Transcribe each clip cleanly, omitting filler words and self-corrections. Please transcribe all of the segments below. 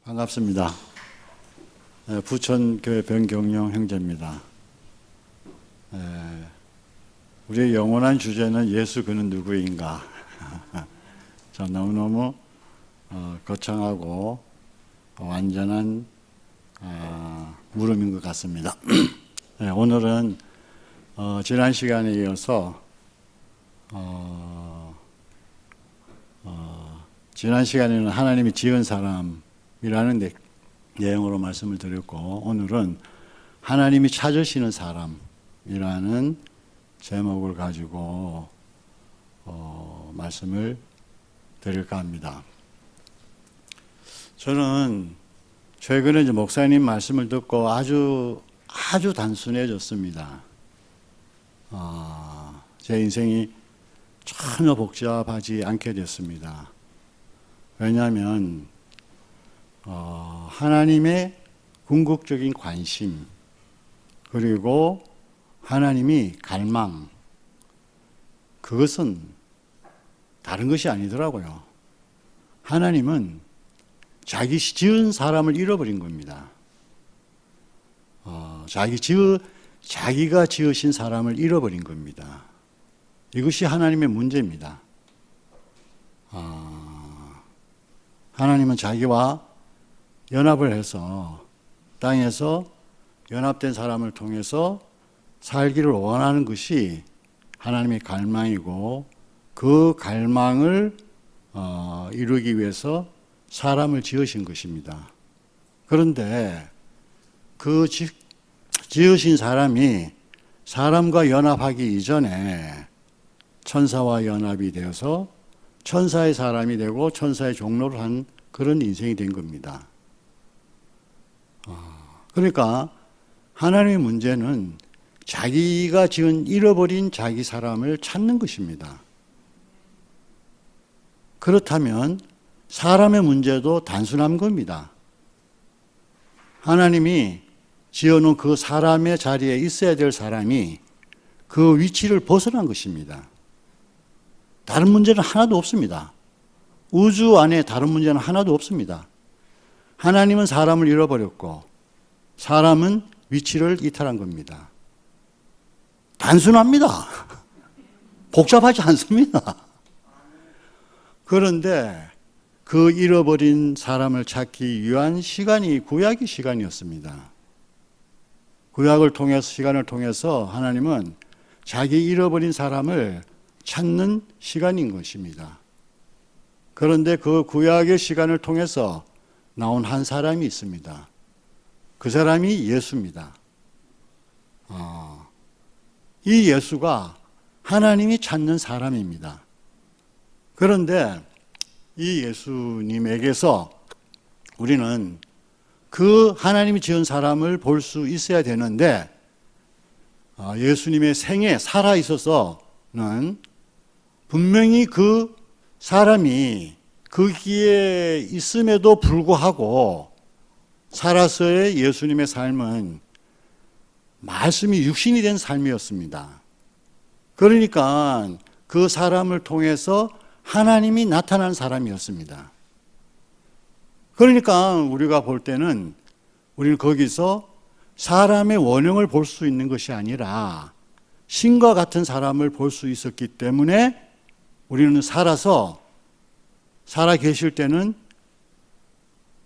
반갑습니다. 부천교회 변경영 형제입니다. 우리의 영원한 주제는 예수 그는 누구인가. 저 너무너무 거창하고 완전한 물음인 것 같습니다. 오늘은 지난 시간에 이어서 지난 시간에는 하나님이 지은 사람이라는 내용으로 말씀을 드렸고, 오늘은 하나님이 찾으시는 사람이라는 제목을 가지고 말씀을 드릴까 합니다. 저는 최근에 이제 목사님 말씀을 듣고 아주 단순해졌습니다. 제 인생이 전혀 복잡하지 않게 됐습니다. 왜냐하면 하나님의 궁극적인 관심, 그리고 하나님이 갈망, 그것은 다른 것이 아니더라고요. 하나님은 자기 지은 사람을 잃어버린 겁니다. 자기가 지으신 사람을 잃어버린 겁니다. 이것이 하나님의 문제입니다. 하나님은 자기와 연합을 해서 땅에서 연합된 사람을 통해서 살기를 원하는 것이 하나님의 갈망이고, 그 갈망을 이루기 위해서 사람을 지으신 것입니다. 그런데 그 지으신 사람이 사람과 연합하기 이전에 천사와 연합이 되어서 천사의 사람이 되고 천사의 종로를 한 그런 인생이 된 겁니다. 그러니까 하나님의 문제는 자기가 지은 잃어버린 자기 사람을 찾는 것입니다. 그렇다면 사람의 문제도 단순한 겁니다. 하나님이 지어놓은 그 사람의 자리에 있어야 될 사람이 그 위치를 벗어난 것입니다. 다른 문제는 하나도 없습니다. 우주 안에 다른 문제는 하나도 없습니다. 하나님은 사람을 잃어버렸고 사람은 위치를 이탈한 겁니다. 단순합니다. 복잡하지 않습니다. 그런데 그 잃어버린 사람을 찾기 위한 시간이 구약의 시간이었습니다. 구약을 통해서, 시간을 통해서 하나님은 자기 잃어버린 사람을 찾는 시간인 것입니다. 그런데 그 구약의 시간을 통해서 나온 한 사람이 있습니다. 그 사람이 예수입니다. 이 예수가 하나님이 찾는 사람입니다. 그런데 이 예수님에게서 우리는 그 하나님이 지은 사람을 볼 수 있어야 되는데, 예수님의 생에 살아 있어서는 분명히 그 사람이 거기에 있음에도 불구하고 살아서의 예수님의 삶은 말씀이 육신이 된 삶이었습니다. 그러니까 그 사람을 통해서 하나님이 나타난 사람이었습니다. 그러니까 우리가 볼 때는 우리는 거기서 사람의 원형을 볼 수 있는 것이 아니라 신과 같은 사람을 볼 수 있었기 때문에 우리는 살아 계실 때는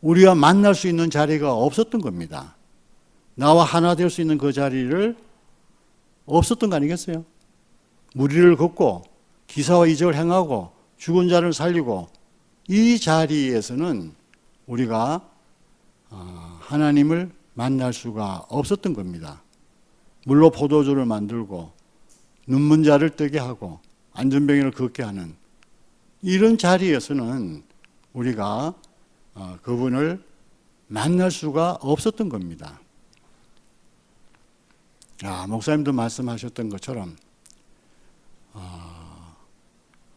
우리와 만날 수 있는 자리가 없었던 겁니다. 나와 하나 될 수 있는 그 자리를 없었던 거 아니겠어요? 무리를 걷고 기사와 이적을 행하고 죽은 자를 살리고, 이 자리에서는 우리가 하나님을 만날 수가 없었던 겁니다. 물로 포도주를 만들고 눈먼 자를 뜨게 하고 안전병이를 걷게 하는 이런 자리에서는 우리가 그분을 만날 수가 없었던 겁니다. 목사님도 말씀하셨던 것처럼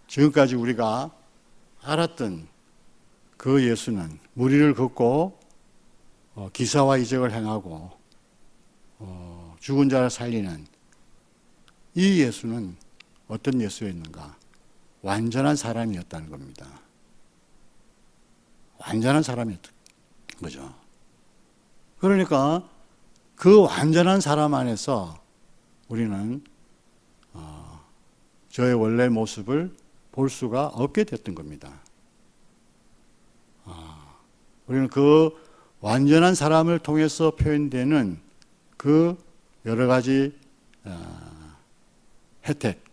지금까지 우리가 알았던 그 예수는 무리를 걷고 기사와 이적을 행하고 죽은 자를 살리는 이 예수는 어떤 예수였는가? 완전한 사람이었다는 겁니다. 완전한 사람이었다. 그죠? 그러니까 그 완전한 사람 안에서 우리는 저의 원래 모습을 볼 수가 없게 됐던 겁니다. 우리는 그 완전한 사람을 통해서 표현되는 그 여러 가지 혜택,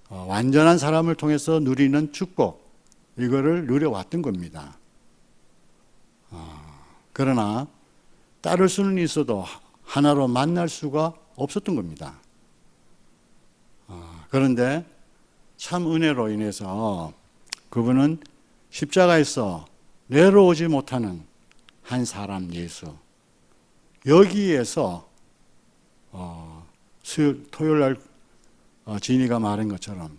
완전한 사람을 통해서 누리는 축복, 이거를 누려왔던 겁니다. 그러나 따를 수는 있어도 하나로 만날 수가 없었던 겁니다. 그런데 참 은혜로 인해서 그분은 십자가에서 내려오지 못하는 한 사람 예수, 여기에서 토요일 날 진이가 말한 것처럼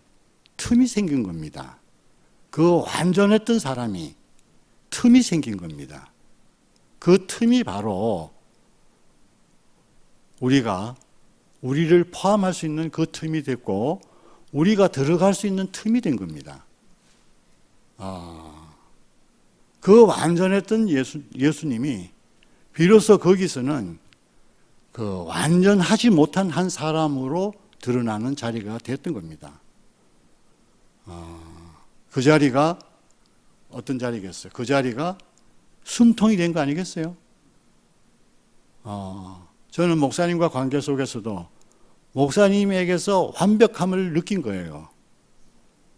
틈이 생긴 겁니다. 그 완전했던 사람이 틈이 생긴 겁니다. 그 틈이 바로 우리를 포함할 수 있는 그 틈이 됐고, 우리가 들어갈 수 있는 틈이 된 겁니다. 그 완전했던 예수님이 비로소 거기서는 그 완전하지 못한 한 사람으로 드러나는 자리가 됐던 겁니다. 그 자리가 어떤 자리겠어요? 그 자리가 숨통이 된 거 아니겠어요? 저는 목사님과 관계 속에서도 목사님에게서 완벽함을 느낀 거예요.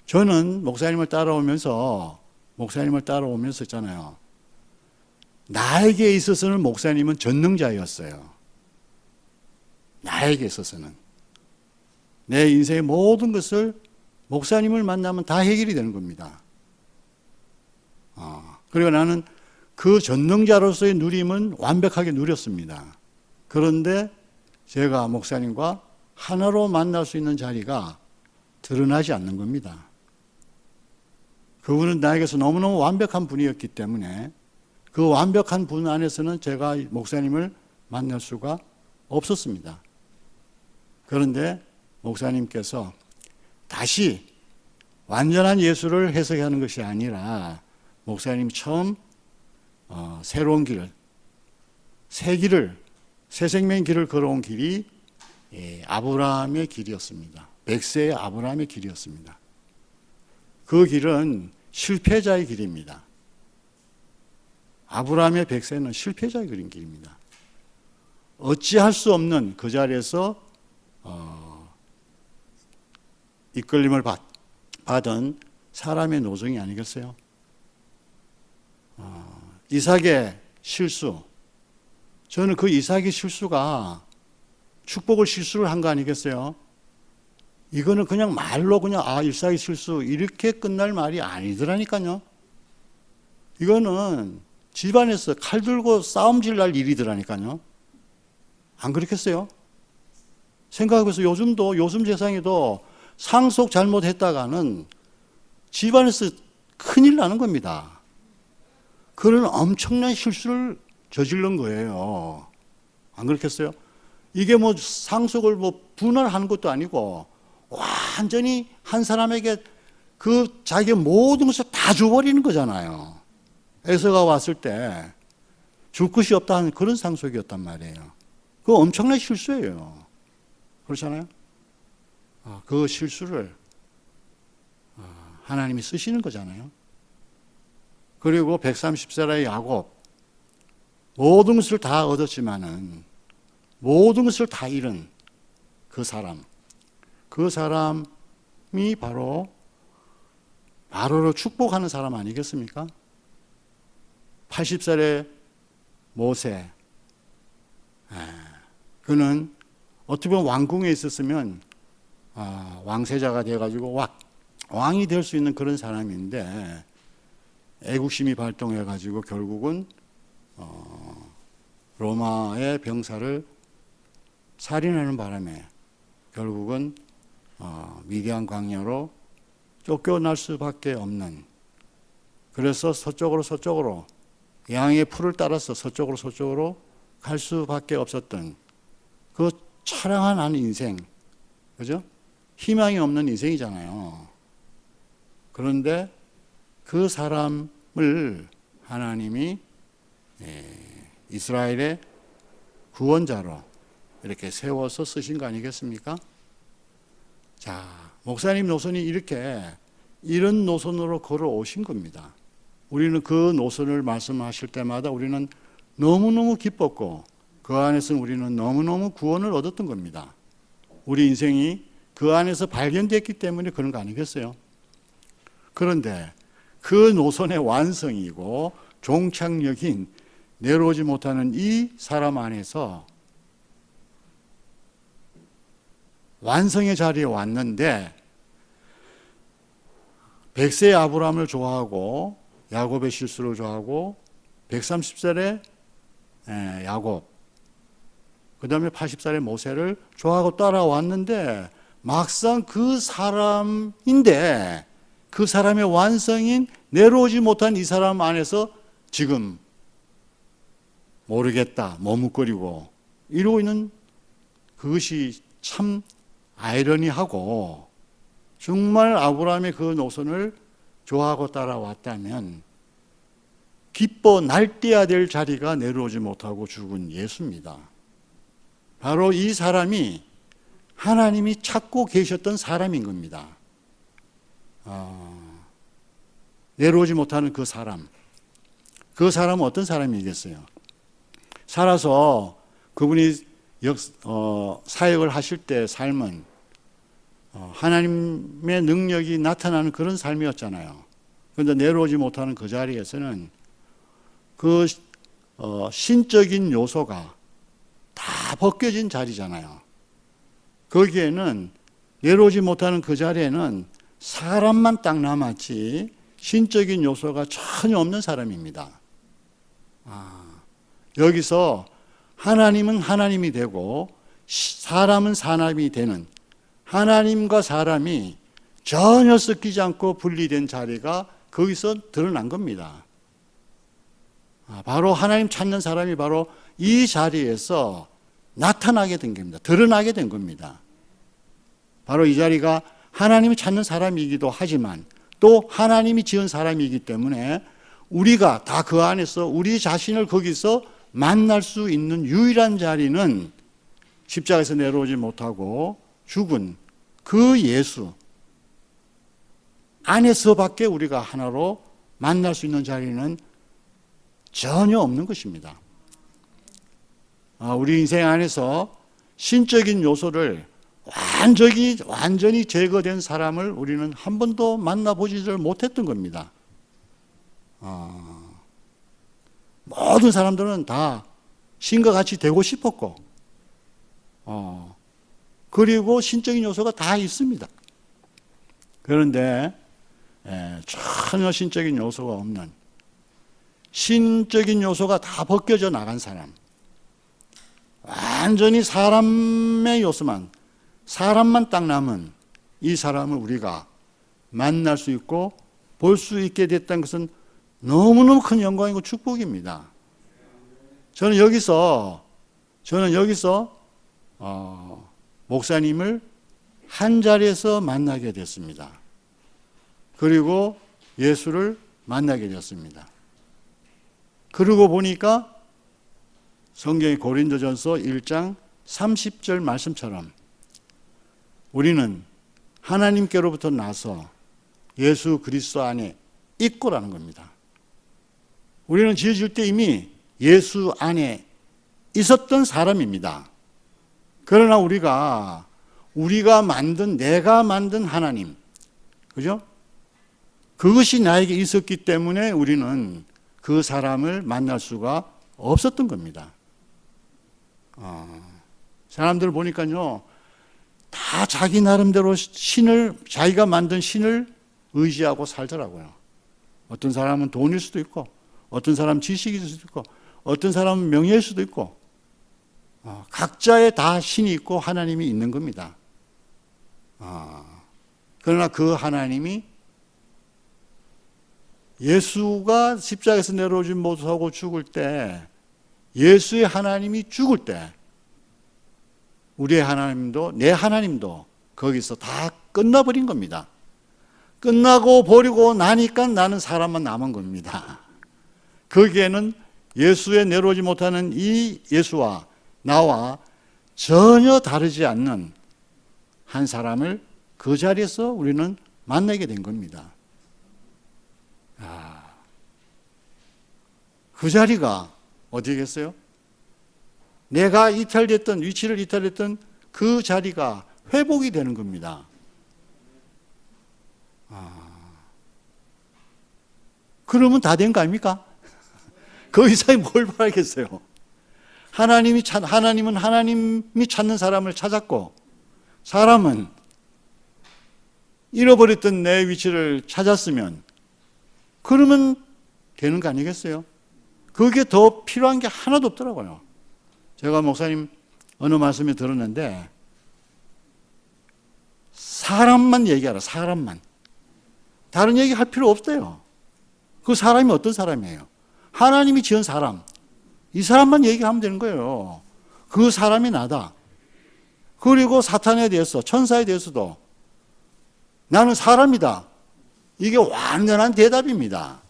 저는 목사님을 따라오면서 있잖아요. 나에게 있어서는 목사님은 전능자였어요. 나에게 있어서는. 내 인생의 모든 것을 목사님을 만나면 다 해결이 되는 겁니다. 그리고 나는 그 전능자로서의 누림은 완벽하게 누렸습니다. 그런데 제가 목사님과 하나로 만날 수 있는 자리가 드러나지 않는 겁니다. 그분은 나에게서 너무너무 완벽한 분이었기 때문에 그 완벽한 분 안에서는 제가 목사님을 만날 수가 없었습니다. 그런데 목사님께서 다시 완전한 예수를 해석하는 것이 아니라 목사님이 처음 새로운 길, 새 생명의 길을 걸어온 길이 아브라함의 길이었습니다. 백세의 아브라함의 길이었습니다. 그 길은 실패자의 길입니다. 아브라함의 백세는 실패자의 그린 길입니다. 어찌할 수 없는 그 자리에서 이끌림을 받은 사람의 노정이 아니겠어요? 이삭의 실수, 저는 그 이삭의 실수가 축복을 실수를 한 거 아니겠어요? 이거는 그냥 말로 이삭의 실수 이렇게 끝날 말이 아니더라니까요. 이거는 집안에서 칼 들고 싸움질 날 일이더라니까요. 안 그렇겠어요? 생각해서 요즘 세상에도 상속 잘못했다가는 집안에서 큰일 나는 겁니다. 그런 엄청난 실수를 저지른 거예요. 안 그렇겠어요? 이게 상속을 분할하는 것도 아니고 완전히 한 사람에게 그 자기의 모든 것을 다 줘버리는 거잖아요. 에서가 왔을 때 줄 것이 없다 하는 그런 상속이었단 말이에요. 그거 엄청난 실수예요. 그렇잖아요? 그 실수를 하나님이 쓰시는 거잖아요. 그리고 130세라의 야곱, 모든 것을 다 얻었지만은 모든 것을 다 잃은 그 사람이 바로를 축복하는 사람 아니겠습니까? 80살의 모세, 그는 어떻게 보면 왕궁에 있었으면 왕세자가 돼가지고 왕이 될 수 있는 그런 사람인데 애국심이 발동해가지고 결국은 로마의 병사를 살인하는 바람에 결국은 미디안 광야로 쫓겨날 수밖에 없는, 그래서 서쪽으로 양의 풀을 따라서 서쪽으로 갈 수밖에 없었던 그 처량한 한 인생, 그죠? 희망이 없는 인생이잖아요. 그런데 그 사람을 하나님이 이스라엘의 구원자로 이렇게 세워서 쓰신 거 아니겠습니까? 자, 목사님 노선이 이런 노선으로 걸어오신 겁니다. 우리는 그 노선을 말씀하실 때마다 우리는 너무너무 기뻤고 그 안에서 우리는 너무너무 구원을 얻었던 겁니다. 우리 인생이 그 안에서 발견됐기 때문에 그런 거 아니겠어요? 그런데 그 노선의 완성이고 종착역인 내려오지 못하는 이 사람 안에서 완성의 자리에 왔는데 100세의 아브라함을 좋아하고 야곱의 실수를 좋아하고 130살의 야곱, 그 다음에 80살의 모세를 좋아하고 따라왔는데 막상 그 사람인데 그 사람의 완성인 내려오지 못한 이 사람 안에서 지금 모르겠다, 머뭇거리고 이러고 있는 그것이 참 아이러니하고 정말 아브라함의 그 노선을 좋아하고 따라왔다면 기뻐 날뛰어야 될 자리가 내려오지 못하고 죽은 예수입니다. 바로 이 사람이 하나님이 찾고 계셨던 사람인 겁니다. 내려오지 못하는 그 사람. 그 사람은 어떤 사람이겠어요? 살아서 그분이 사역을 하실 때 삶은 하나님의 능력이 나타나는 그런 삶이었잖아요. 그런데 내려오지 못하는 그 자리에서는 그 신적인 요소가 다 벗겨진 자리잖아요. 거기에는 내려오지 못하는 그 자리에는 사람만 딱 남았지 신적인 요소가 전혀 없는 사람입니다. 여기서 하나님은 하나님이 되고 사람은 사람이 되는 하나님과 사람이 전혀 섞이지 않고 분리된 자리가 거기서 드러난 겁니다. 바로 하나님 찾는 사람이 바로 이 자리에서 나타나게 된 겁니다. 드러나게 된 겁니다. 바로 이 자리가 하나님을 찾는 사람이기도 하지만 또 하나님이 지은 사람이기 때문에 우리가 다 그 안에서 우리 자신을 거기서 만날 수 있는 유일한 자리는 십자가에서 내려오지 못하고 죽은 그 예수 안에서밖에 우리가 하나로 만날 수 있는 자리는 전혀 없는 것입니다. 우리 인생 안에서 신적인 요소를 완전히 제거된 사람을 우리는 한 번도 만나보지를 못했던 겁니다. 모든 사람들은 다 신과 같이 되고 싶었고, 그리고 신적인 요소가 다 있습니다. 그런데 전혀 신적인 요소가 없는, 신적인 요소가 다 벗겨져 나간 사람, 완전히 사람의 요소만, 사람만 딱 남은 이 사람을 우리가 만날 수 있고 볼 수 있게 됐다는 것은 너무너무 큰 영광이고 축복입니다. 저는 여기서 목사님을 한 자리에서 만나게 됐습니다. 그리고 예수를 만나게 되었습니다. 그러고 보니까 성경의 고린도전서 1장 30절 말씀처럼 우리는 하나님께로부터 나서 예수 그리스도 안에 있고라는 겁니다. 우리는 지어질 때 이미 예수 안에 있었던 사람입니다. 그러나 우리가 내가 만든 하나님, 그죠? 그것이 나에게 있었기 때문에 우리는 그 사람을 만날 수가 없었던 겁니다. 사람들 보니까요, 다 자기 나름대로 자기가 만든 신을 의지하고 살더라고요. 어떤 사람은 돈일 수도 있고, 어떤 사람은 지식일 수도 있고, 어떤 사람은 명예일 수도 있고, 각자의 다 신이 있고 하나님이 있는 겁니다. 그러나 그 하나님이 예수가 십자가에서 내려오지 못하고 죽을 때, 예수의 하나님이 죽을 때, 우리의 하나님도 내 하나님도 거기서 다 끝나버린 겁니다. 끝나고 버리고 나니까 나는 사람만 남은 겁니다. 거기에는 예수에 내려오지 못하는 이 예수와 나와 전혀 다르지 않는 한 사람을 그 자리에서 우리는 만나게 된 겁니다. 그 자리가 어디겠어요? 내가 이탈됐던, 위치를 이탈했던 그 자리가 회복이 되는 겁니다. 그러면 다 된 거 아닙니까? 그 이상이 뭘 바라겠어요? 하나님은 하나님이 찾는 사람을 찾았고, 사람은 잃어버렸던 내 위치를 찾았으면, 그러면 되는 거 아니겠어요? 그게 더 필요한 게 하나도 없더라고요. 제가 목사님 어느 말씀에 들었는데, 사람만 얘기하라, 사람만. 다른 얘기 할 필요 없대요. 그 사람이 어떤 사람이에요? 하나님이 지은 사람. 이 사람만 얘기하면 되는 거예요. 그 사람이 나다. 그리고 사탄에 대해서, 천사에 대해서도 나는 사람이다. 이게 완전한 대답입니다.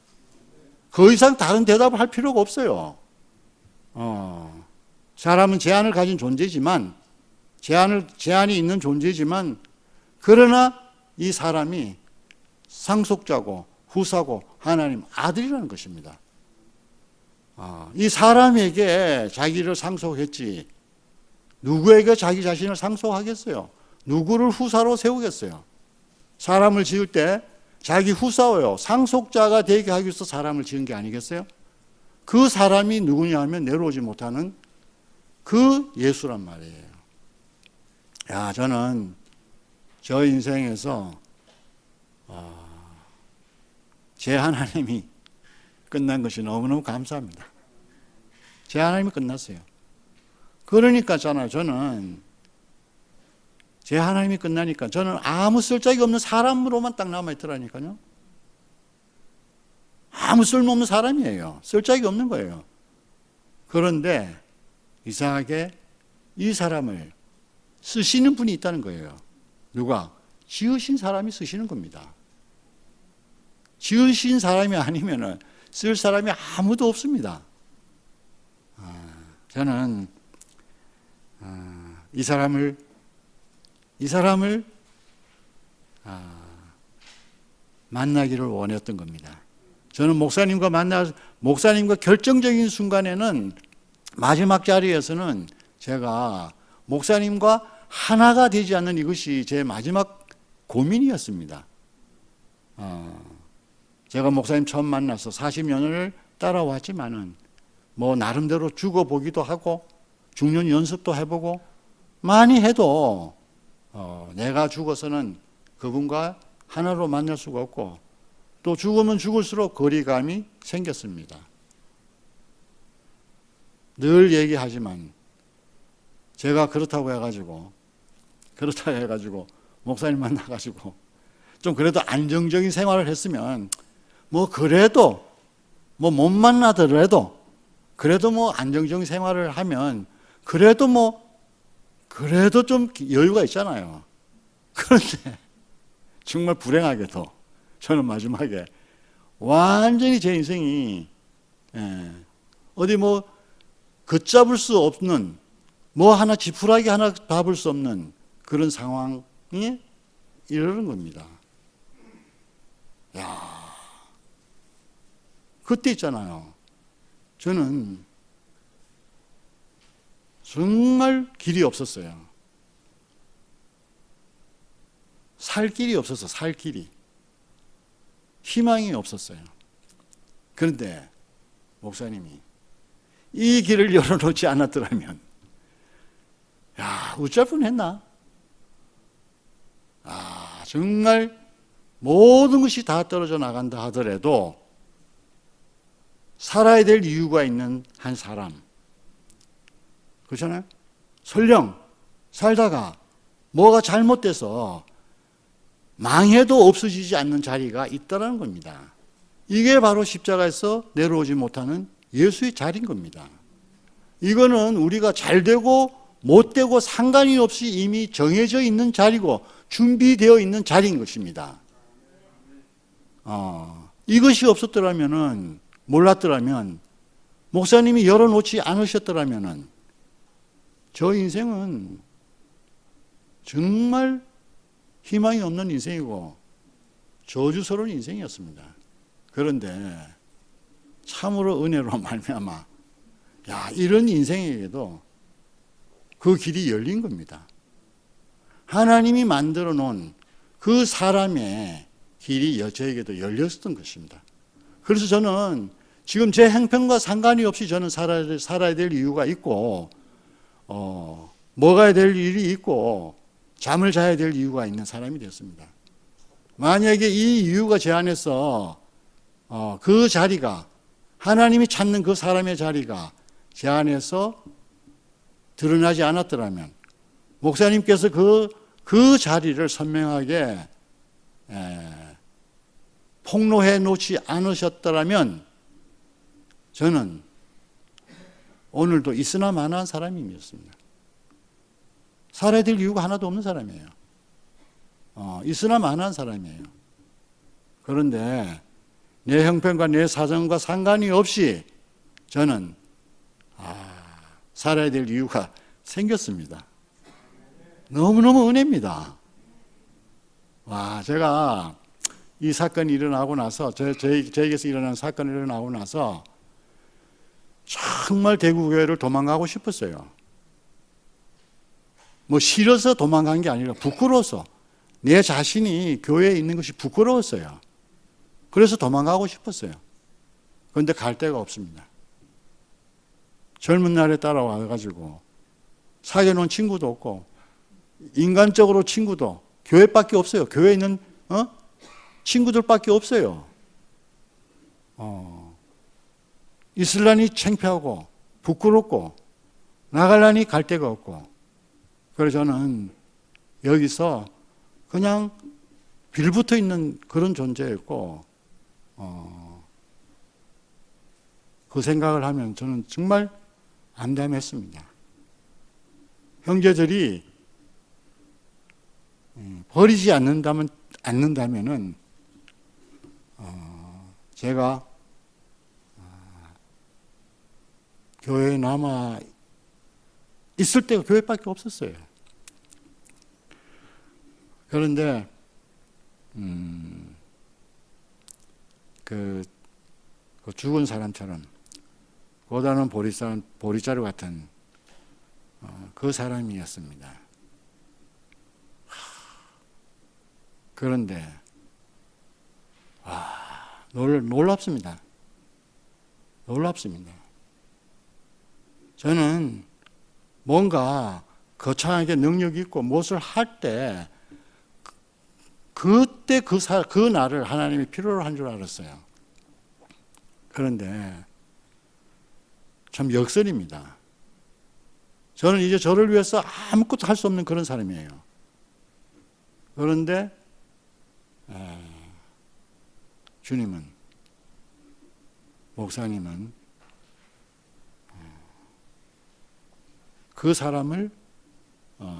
그 이상 다른 대답을 할 필요가 없어요. 사람은 제한을 가진 존재지만, 제한이 있는 존재지만, 그러나 이 사람이 상속자고 후사고 하나님 아들이라는 것입니다. 이 사람에게 자기를 상속했지 누구에게 자기 자신을 상속하겠어요? 누구를 후사로 세우겠어요? 사람을 지을 때 자기 후사요, 상속자가 되게 하기 위해서 사람을 지은 게 아니겠어요? 그 사람이 누구냐 하면 내려오지 못하는 그 예수란 말이에요. 저는 저 인생에서 제 하나님이 끝난 것이 너무너무 감사합니다. 제 하나님이 끝났어요. 그러니까 저는 제 하나님이 끝나니까 저는 아무 쓸데기 없는 사람으로만 딱 남아있더라니까요. 아무 쓸모없는 사람이에요. 쓸데기 없는 거예요. 그런데 이상하게 이 사람을 쓰시는 분이 있다는 거예요. 누가? 지으신 사람이 쓰시는 겁니다. 지으신 사람이 아니면은 쓸 사람이 아무도 없습니다. 저는 이 사람을 만나기를 원했던 겁니다. 저는 목사님과 결정적인 순간에는 마지막 자리에서는 제가 목사님과 하나가 되지 않는 이것이 제 마지막 고민이었습니다. 제가 목사님 처음 만나서 40년을 따라왔지만은 나름대로 죽어보기도 하고 죽는 연습도 해보고 많이 해도 내가 죽어서는 그분과 하나로 만날 수가 없고 또 죽으면 죽을수록 거리감이 생겼습니다. 늘 얘기하지만 제가 그렇다고 해가지고 목사님 만나가지고 좀 그래도 안정적인 생활을 했으면 그래도 못 만나더라도 그래도 안정적인 생활을 하면 그래도 좀 여유가 있잖아요. 그런데 정말 불행하게도 저는 마지막에 완전히 제 인생이 어디 걷잡을 수 없는 하나 지푸라기 하나 잡을 수 없는 그런 상황이 이르는 겁니다. 그때 있잖아요. 저는 정말 길이 없었어요. 살 길이 없어서 살 길이. 희망이 없었어요. 그런데 목사님이 이 길을 열어놓지 않았더라면 어쩔 뻔했나? 정말 모든 것이 다 떨어져 나간다 하더라도 살아야 될 이유가 있는 한 사람. 그렇잖아요? 설령 살다가 뭐가 잘못돼서 망해도 없어지지 않는 자리가 있다는 겁니다. 이게 바로 십자가에서 내려오지 못하는 예수의 자리인 겁니다. 이거는 우리가 잘 되고 못 되고 상관이 없이 이미 정해져 있는 자리고 준비되어 있는 자리인 것입니다. 이것이 없었더라면은 몰랐더라면 목사님이 열어놓지 않으셨더라면 저 인생은 정말 희망이 없는 인생이고 저주스러운 인생이었습니다. 그런데 참으로 은혜로 말미암아 이런 인생에게도 그 길이 열린 겁니다. 하나님이 만들어 놓은 그 사람의 길이 저에게도 열렸던 것입니다. 그래서 저는 지금 제 형편과 상관이 없이 저는 살아야 될 이유가 있고 먹어야 될 일이 있고 잠을 자야 될 이유가 있는 사람이 되었습니다. 만약에 이 이유가 제 안에서 그 자리가 하나님이 찾는 그 사람의 자리가 제 안에서 드러나지 않았더라면 목사님께서 그 자리를 선명하게 폭로해 놓지 않으셨더라면 저는 오늘도 있으나 마나한 사람이었습니다. 살아야 될 이유가 하나도 없는 사람이에요. 있으나 마나한 사람이에요. 그런데 내 형편과 내 사정과 상관이 없이 저는 살아야 될 이유가 생겼습니다. 너무너무 은혜입니다. 제가 이 사건이 일어나고 나서 저에게서 일어난 사건이 일어나고 나서 정말 대구교회를 도망가고 싶었어요. 싫어서 도망간 게 아니라 부끄러워서 내 자신이 교회에 있는 것이 부끄러웠어요. 그래서 도망가고 싶었어요. 그런데 갈 데가 없습니다. 젊은 날에 따라와가지고 사귀어놓은 친구도 없고 인간적으로 친구도 교회밖에 없어요. 교회에 있는 친구들밖에 없어요. 있으려니 창피하고 부끄럽고 나가려니 갈 데가 없고 그래서 저는 여기서 그냥 빌붙어 있는 그런 존재였고 그 생각을 하면 저는 정말 암담했습니다. 형제들이 버리지 않는다면은 제가 교회에 남아 있을 때가 교회밖에 없었어요. 그런데 그 죽은 사람처럼 고단한 보리자루 같은 그 사람이었습니다. 그런데 놀랍습니다. 놀랍습니다. 저는 뭔가 거창하게 능력이 있고 무엇을 할 때 그때 그 날을 하나님이 필요로 한 줄 알았어요. 그런데 참 역설입니다. 저는 이제 저를 위해서 아무것도 할 수 없는 그런 사람이에요. 그런데 주님은, 목사님은 그 사람을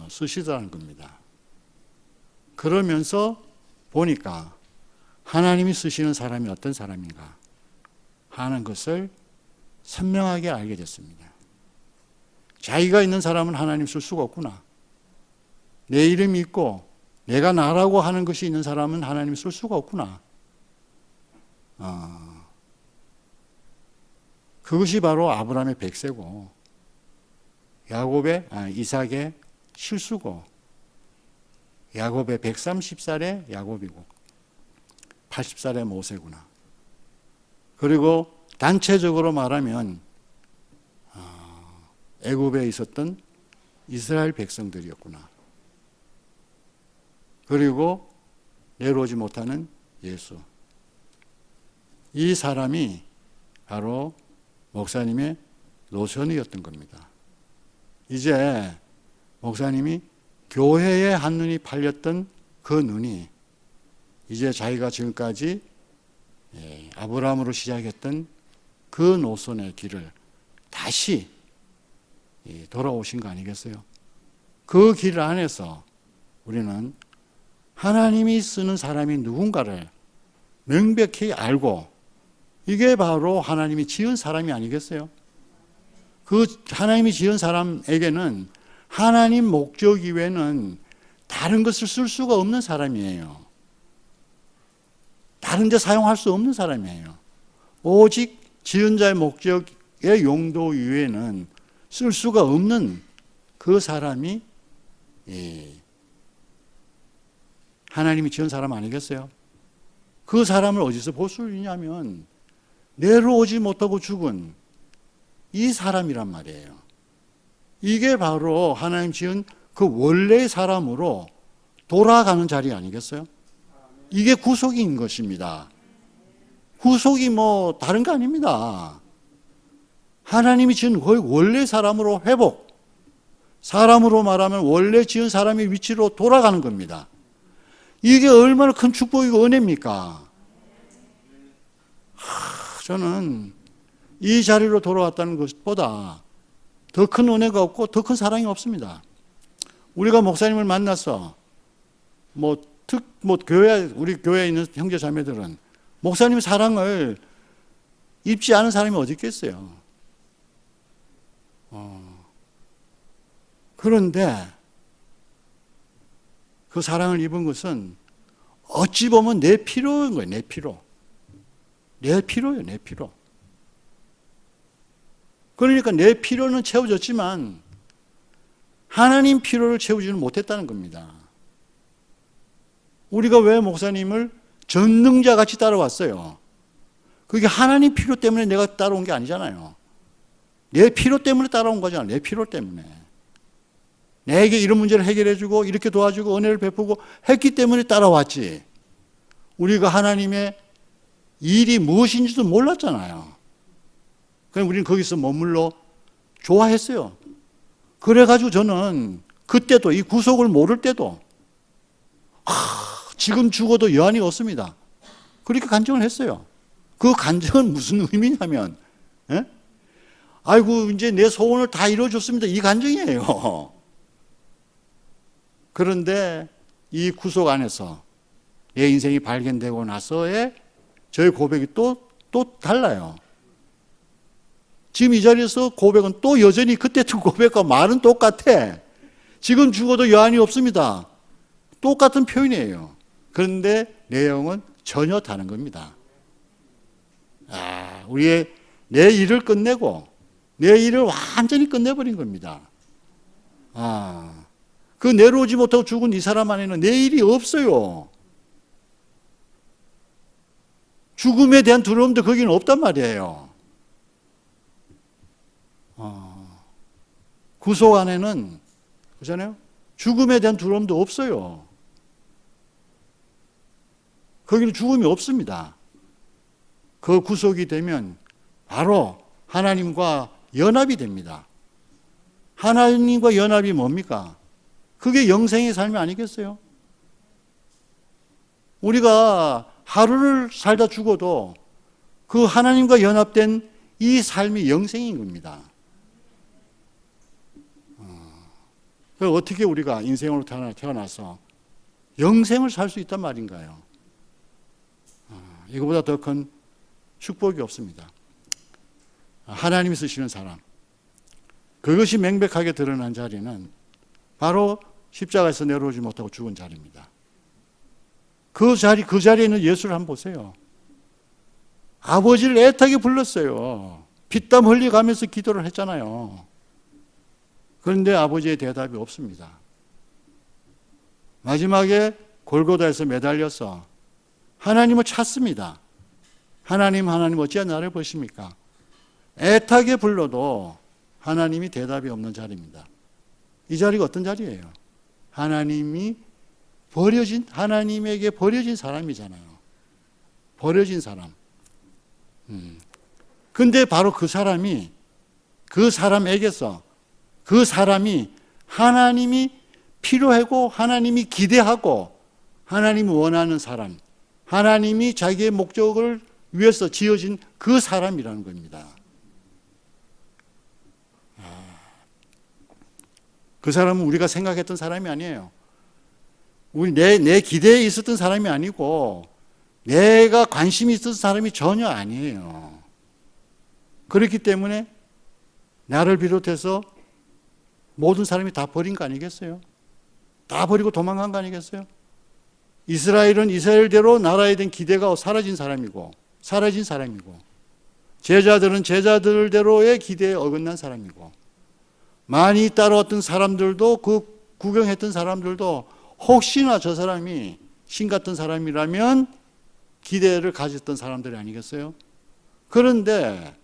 쓰시더라는 겁니다. 그러면서 보니까 하나님이 쓰시는 사람이 어떤 사람인가 하는 것을 선명하게 알게 됐습니다. 자기가 있는 사람은 하나님 쓸 수가 없구나. 내 이름이 있고 내가 나라고 하는 것이 있는 사람은 하나님 쓸 수가 없구나. 그것이 바로 아브라함의 백세고 이삭의 실수고 야곱의 130살의 야곱이고 80살의 모세구나. 그리고 단체적으로 말하면 애굽에 있었던 이스라엘 백성들이었구나. 그리고 내려오지 못하는 예수. 이 사람이 바로 목사님의 노선이었던 겁니다. 이제 목사님이 교회에 한눈이 팔렸던 그 눈이 이제 자기가 지금까지 아브라함으로 시작했던 그 노선의 길을 다시 돌아오신 거 아니겠어요? 그 길 안에서 우리는 하나님이 쓰는 사람이 누군가를 명백히 알고 이게 바로 하나님이 지은 사람이 아니겠어요? 그 하나님이 지은 사람에게는 하나님 목적 이외에는 다른 것을 쓸 수가 없는 사람이에요. 다른 데 사용할 수 없는 사람이에요. 오직 지은 자의 목적의 용도 이외에는 쓸 수가 없는 그 사람이 하나님이 지은 사람 아니겠어요? 그 사람을 어디서 볼 수 있냐면 내로 오지 못하고 죽은 이 사람이란 말이에요. 이게 바로 하나님 지은 그 원래의 사람으로 돌아가는 자리 아니겠어요? 이게 구속인 것입니다. 구속이 뭐 다른 거 아닙니다. 하나님이 지은 거의 원래 사람으로 회복, 사람으로 말하면 원래 지은 사람의 위치로 돌아가는 겁니다. 이게 얼마나 큰 축복이고 은혜입니까? 저는 이 자리로 돌아왔다는 것보다 더 큰 은혜가 없고 더 큰 사랑이 없습니다. 우리가 목사님을 만나서 우리 교회에 있는 형제 자매들은 목사님의 사랑을 입지 않은 사람이 어디 있겠어요? 그런데 그 사랑을 입은 것은 어찌 보면 내 필요인 거예요. 내 필요. 내 필요예요. 내 필요. 그러니까 내 필요는 채워졌지만 하나님 필요를 채우지는 못했다는 겁니다. 우리가 왜 목사님을 전능자같이 따라왔어요? 그게 하나님 필요 때문에 내가 따라온 게 아니잖아요. 내 필요 때문에 따라온 거잖아요. 내 필요 때문에. 내게 이런 문제를 해결해주고 이렇게 도와주고 은혜를 베푸고 했기 때문에 따라왔지. 우리가 하나님의 일이 무엇인지도 몰랐잖아요. 그럼 우리는 거기서 머물러 좋아했어요. 그래가지고 저는 그때도 이 구속을 모를 때도 지금 죽어도 여한이 없습니다. 그렇게 간증을 했어요. 그 간증은 무슨 의미냐면 아이고 이제 내 소원을 다 이루어줬습니다. 이 간증이에요. 그런데 이 구속 안에서 내 인생이 발견되고 나서의 저의 고백이 또 달라요. 지금 이 자리에서 고백은 또 여전히 그때 고백과 말은 똑같아. 지금 죽어도 여한이 없습니다. 똑같은 표현이에요. 그런데 내용은 전혀 다른 겁니다. 우리의 내 일을 끝내고 내 일을 완전히 끝내버린 겁니다. 그 내려오지 못하고 죽은 이 사람 안에는 내 일이 없어요. 죽음에 대한 두려움도 거기는 없단 말이에요. 구속 안에는 그렇잖아요. 죽음에 대한 두려움도 없어요. 거기는 죽음이 없습니다. 그 구속이 되면 바로 하나님과 연합이 됩니다. 하나님과 연합이 뭡니까? 그게 영생의 삶이 아니겠어요? 우리가 하루를 살다 죽어도 그 하나님과 연합된 이 삶이 영생인 겁니다. 어떻게 우리가 인생으로 태어나서 영생을 살 수 있단 말인가요? 이거보다 더 큰 축복이 없습니다. 하나님이 쓰시는 사람, 그것이 명백하게 드러난 자리는 바로 십자가에서 내려오지 못하고 죽은 자리입니다. 그 자리에 있는 예수를 한번 보세요. 아버지를 애타게 불렀어요. 피땀 흘려가면서 기도를 했잖아요. 그런데 아버지의 대답이 없습니다. 마지막에 골고다에서 매달려서 하나님을 찾습니다. 하나님 어찌 나를 보십니까? 애타게 불러도 하나님이 대답이 없는 자리입니다. 이 자리가 어떤 자리예요? 하나님에게 버려진 사람이잖아요. 버려진 사람. 근데 바로 그 사람에게서 그 사람이 하나님이 필요하고 하나님이 기대하고 하나님이 원하는 사람, 하나님이 자기의 목적을 위해서 지어진 그 사람이라는 겁니다. 그 사람은 우리가 생각했던 사람이 아니에요. 내 기대에 있었던 사람이 아니고 내가 관심이 있었던 사람이 전혀 아니에요. 그렇기 때문에 나를 비롯해서 모든 사람이 다 버린 거 아니겠어요? 다 버리고 도망간 거 아니겠어요? 이스라엘은 이스라엘대로 나라에 대한 기대가 사라진 사람이고, 제자들은 제자들대로의 기대에 어긋난 사람이고, 많이 따라왔던 사람들도, 그 구경했던 사람들도 혹시나 저 사람이 신 같은 사람이라면 기대를 가졌던 사람들이 아니겠어요? 그런데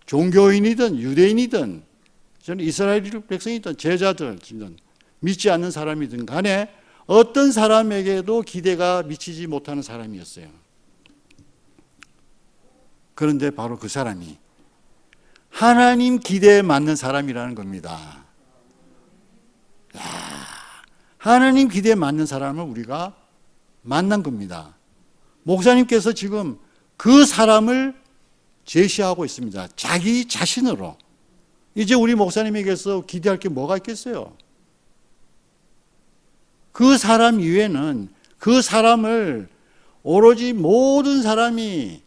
종교인이든 유대인이든 저는 이스라엘 백성이든 제자들이든 믿지 않는 사람이든 간에 어떤 사람에게도 기대가 미치지 못하는 사람이었어요. 그런데 바로 그 사람이 하나님 기대에 맞는 사람이라는 겁니다. 하나님 기대에 맞는 사람을 우리가 만난 겁니다. 목사님께서 지금 그 사람을 제시하고 있습니다. 자기 자신으로. 이제 우리 목사님에게서 기대할 게 뭐가 있겠어요? 그 사람 이외에는 그 사람을 오로지 모든 사람이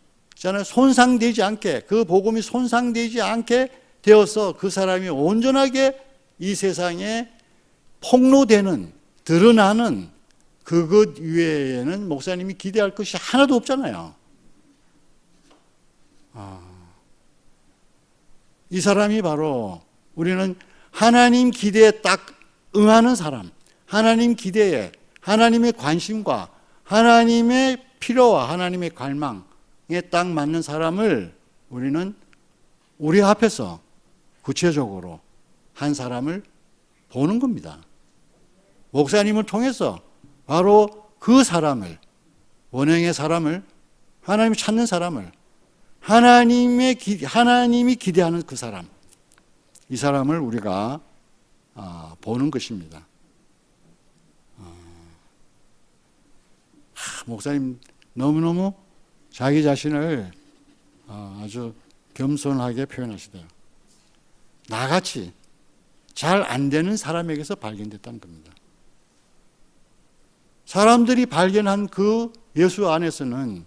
손상되지 않게, 그 복음이 손상되지 않게 되어서 그 사람이 온전하게 이 세상에 폭로되는, 드러나는 그것 이외에는 목사님이 기대할 것이 하나도 없잖아요. 이 사람이 바로 우리는 하나님 기대에 딱 응하는 사람, 하나님 기대에, 하나님의 관심과 하나님의 필요와 하나님의 갈망에 딱 맞는 사람을 우리는 우리 앞에서 구체적으로 한 사람을 보는 겁니다. 목사님을 통해서 바로 그 사람을, 원형의 사람을, 하나님이 찾는 사람을, 하나님이 기대하는 그 사람, 이 사람을 우리가 보는 것입니다. 목사님 너무너무 자기 자신을 아주 겸손하게 표현하시대요. 나같이 잘 안 되는 사람에게서 발견됐다는 겁니다. 사람들이 발견한 그 예수 안에서는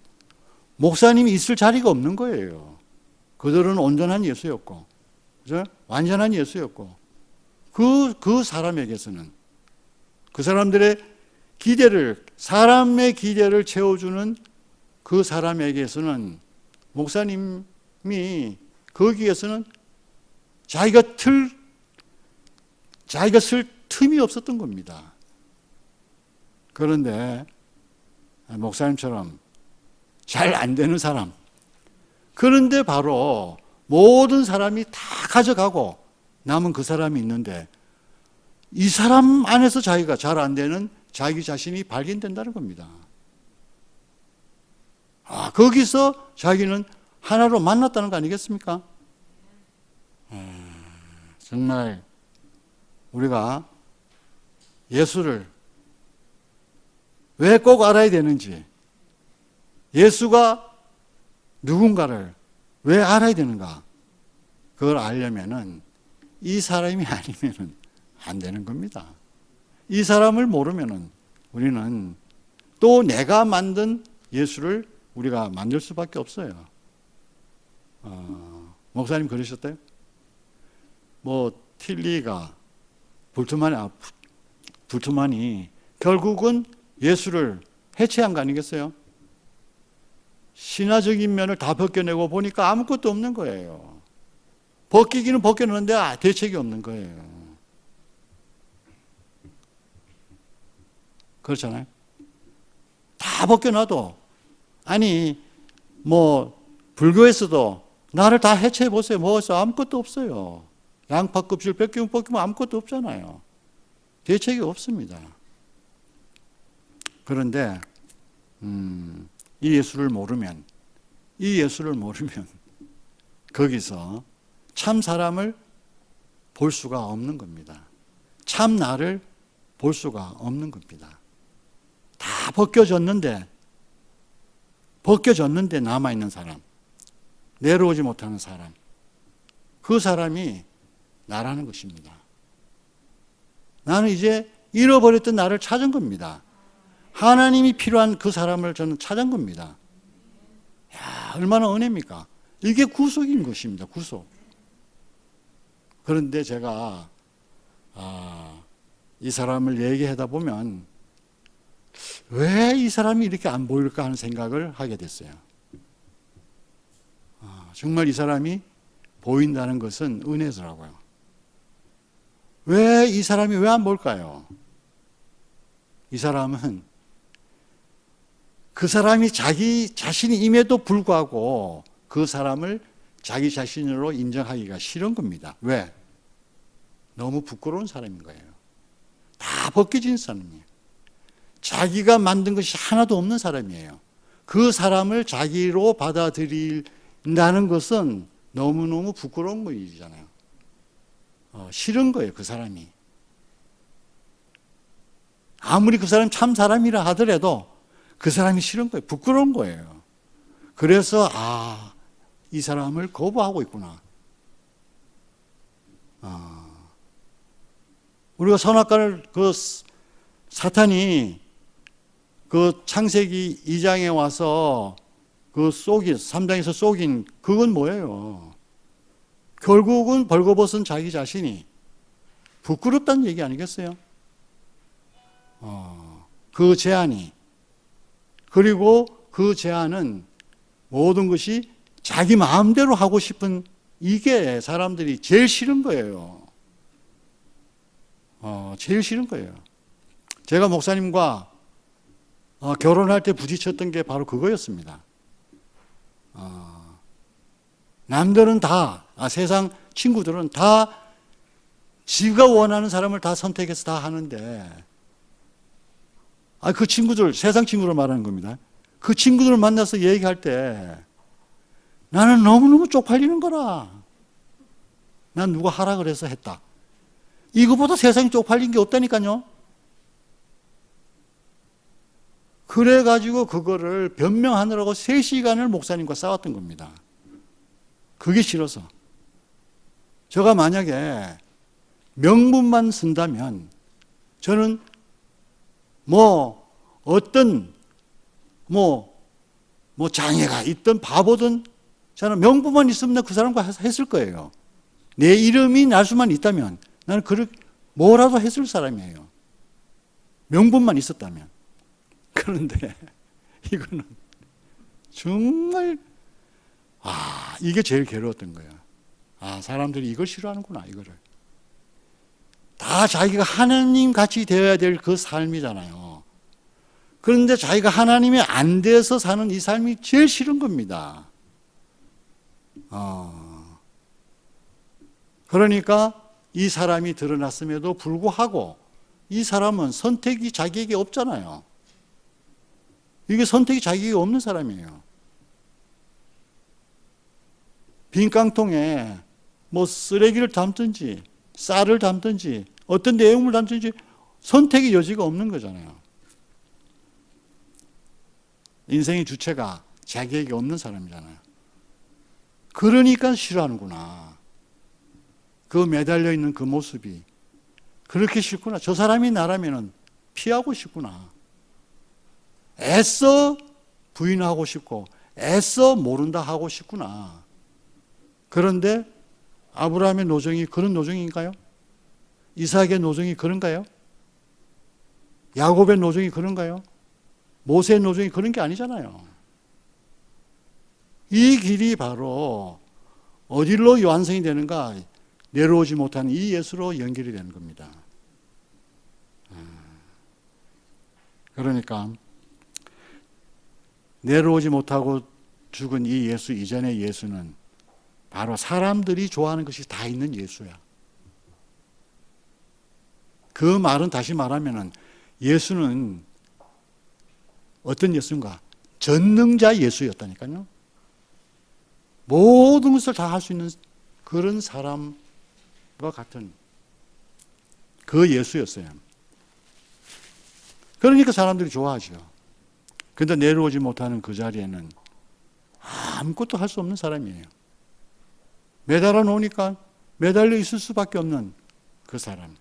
목사님이 있을 자리가 없는 거예요. 그들은 온전한 예수였고, 그죠? 완전한 예수였고, 그 사람에게서는, 그 사람들의 기대를, 사람의 기대를 채워주는 그 사람에게서는 목사님이 거기에서는 자기가 쓸 틈이 없었던 겁니다. 그런데 목사님처럼 잘 안 되는 사람, 그런데 바로 모든 사람이 다 가져가고 남은 그 사람이 있는데 이 사람 안에서 자기가 잘 안 되는 자기 자신이 발견된다는 겁니다. 거기서 자기는 하나로 만났다는 거 아니겠습니까? 정말 우리가 예수를 왜 꼭 알아야 되는지, 예수가 누군가를 왜 알아야 되는가, 그걸 알려면은 이 사람이 아니면은 안 되는 겁니다. 이 사람을 모르면은 우리는 또 내가 만든 예수를 우리가 만들 수밖에 없어요. 목사님 그러셨대요? 틸리가 불트만이 결국은 예수를 해체한 거 아니겠어요? 신화적인 면을 다 벗겨내고 보니까 아무것도 없는 거예요. 벗기기는 벗겨내는데 대책이 없는 거예요. 그렇잖아요. 다 벗겨놔도, 불교에서도 나를 다 해체해 보세요. 뭐였어? 아무것도 없어요. 양파 껍질 벗기면 아무것도 없잖아요. 대책이 없습니다. 그런데 이 예수를 모르면 거기서 참 사람을 볼 수가 없는 겁니다. 참 나를 볼 수가 없는 겁니다. 다 벗겨졌는데 남아있는 사람, 내려오지 못하는 사람, 그 사람이 나라는 것입니다. 나는 이제 잃어버렸던 나를 찾은 겁니다. 하나님이 필요한 그 사람을 저는 찾은 겁니다. 얼마나 은혜입니까? 이게 구속인 것입니다. 구속. 그런데 제가 이 사람을 얘기하다 보면 왜 이 사람이 이렇게 안 보일까 하는 생각을 하게 됐어요. 정말 이 사람이 보인다는 것은 은혜더라고요. 왜 이 사람이 왜 안 볼까요? 이 사람은 그 사람이 자기 자신임에도 불구하고 그 사람을 자기 자신으로 인정하기가 싫은 겁니다. 왜? 너무 부끄러운 사람인 거예요. 다 벗겨진 사람이에요. 자기가 만든 것이 하나도 없는 사람이에요. 그 사람을 자기로 받아들인다는 것은 너무너무 부끄러운 일이잖아요. 싫은 거예요, 그 사람이. 아무리 그 사람이 참 사람이라 하더라도 그 사람이 싫은 거예요. 부끄러운 거예요. 그래서 이 사람을 거부하고 있구나. 우리가 선악과를 사탄이 그 창세기 2장에 와서 3장에서 속인 그건 뭐예요? 결국은 벌거벗은 자기 자신이 부끄럽다는 얘기 아니겠어요? 그 제안이. 그리고 그 제안은 모든 것이 자기 마음대로 하고 싶은 이게 사람들이 제일 싫은 거예요. 제일 싫은 거예요. 제가 목사님과 결혼할 때 부딪혔던 게 바로 그거였습니다. 남들은 다, 세상 친구들은 다 지가 원하는 사람을 다 선택해서 다 하는데, 그 친구들, 세상 친구를 말하는 겁니다. 그 친구들을 만나서 얘기할 때 나는 너무너무 쪽팔리는 거라. 난 누가 하라 그래서 했다. 이거보다 세상이 쪽팔린 게 없다니까요. 그래가지고 그거를 변명하느라고 3시간을 목사님과 싸웠던 겁니다. 그게 싫어서. 제가 만약에 명분만 쓴다면 저는 어떤 장애가 있든 바보든 저는 명분만 있으면 그 사람과 했을 거예요. 내 이름이 날 수만 있다면 나는 뭐라도 했을 사람이에요. 명분만 있었다면. 그런데 이거는 정말 이게 제일 괴로웠던 거예요. 사람들이 이걸 싫어하는구나, 이거를. 다 자기가 하나님 같이 되어야 될 그 삶이잖아요. 그런데 자기가 하나님이 안 돼서 사는 이 삶이 제일 싫은 겁니다. 그러니까 이 사람이 드러났음에도 불구하고 이 사람은 선택이 자기에게 없잖아요. 이게 선택이 자기에게 없는 사람이에요. 빈 깡통에 쓰레기를 담든지 쌀을 담든지 어떤 내용을 담든지 선택의 여지가 없는 거잖아요. 인생의 주체가 자기에게 없는 사람이잖아요. 그러니까 싫어하는구나. 그 매달려 있는 그 모습이 그렇게 싫구나. 저 사람이 나라면 피하고 싶구나. 애써 부인하고 싶고 애써 모른다 하고 싶구나. 그런데 아브라함의 노정이 그런 노정인가요? 이삭의 노정이 그런가요? 야곱의 노정이 그런가요? 모세의 노정이 그런 게 아니잖아요. 이 길이 바로 어디로 완성이 되는가? 내려오지 못하는 이 예수로 연결이 되는 겁니다. 그러니까 내려오지 못하고 죽은 이 예수 이전의 예수는 바로 사람들이 좋아하는 것이 다 있는 예수야. 그 말은 다시 말하면 예수는 어떤 예수인가? 전능자 예수였다니까요. 모든 것을 다 할 수 있는 그런 사람과 같은 그 예수였어요. 그러니까 사람들이 좋아하죠. 그런데 내려오지 못하는 그 자리에는 아무것도 할 수 없는 사람이에요. 매달아 놓으니까 매달려 있을 수밖에 없는 그 사람.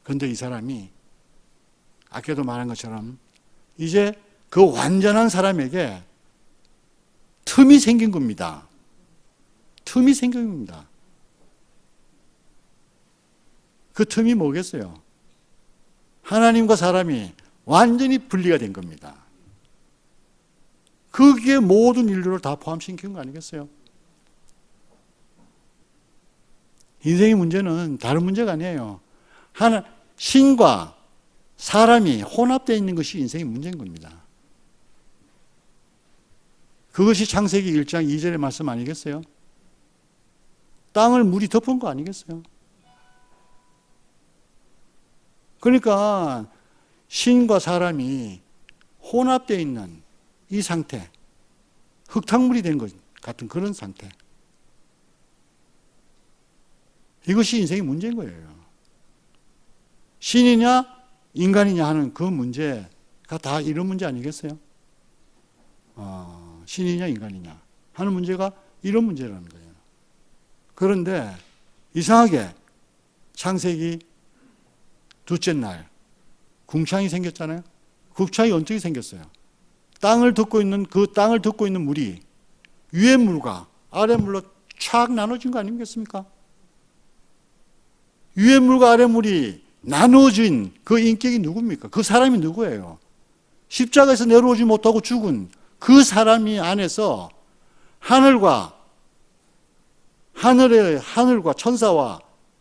그런데 이 사람이 아까도 말한 것처럼 이제 그 완전한 사람에게 틈이 생긴 겁니다. 틈이 생깁니다. 그 틈이 뭐겠어요? 하나님과 사람이 완전히 분리가 된 겁니다. 거기에 모든 인류를 다 포함시킨 거 아니겠어요? 인생의 문제는 다른 문제가 아니에요. 신과 사람이 혼합되어 있는 것이 인생의 문제인 겁니다. 그것이 창세기 1장 2절의 말씀 아니겠어요? 땅을 물이 덮은 거 아니겠어요? 그러니까 신과 사람이 혼합되어 있는 이 상태, 흙탕물이 된 것 같은 그런 상태. 이것이 인생의 문제인 거예요. 신이냐 인간이냐 하는 그 문제가 다 이런 문제 아니겠어요? 신이냐 인간이냐 하는 문제가 이런 문제라는 거예요. 그런데 이상하게 창세기 둘째 날 궁창이 생겼잖아요. 궁창이 어떻게 생겼어요? 땅을 덮고 있는 물이 위의 물과 아래 물로 촥 나눠진 거 아니겠습니까? 위의 물과 아래 물이 나눠진 그 인격이 누굽니까? 그 사람이 누구예요? 십자가에서 내려오지 못하고 죽은 그 사람이 안에서 하늘과 천사와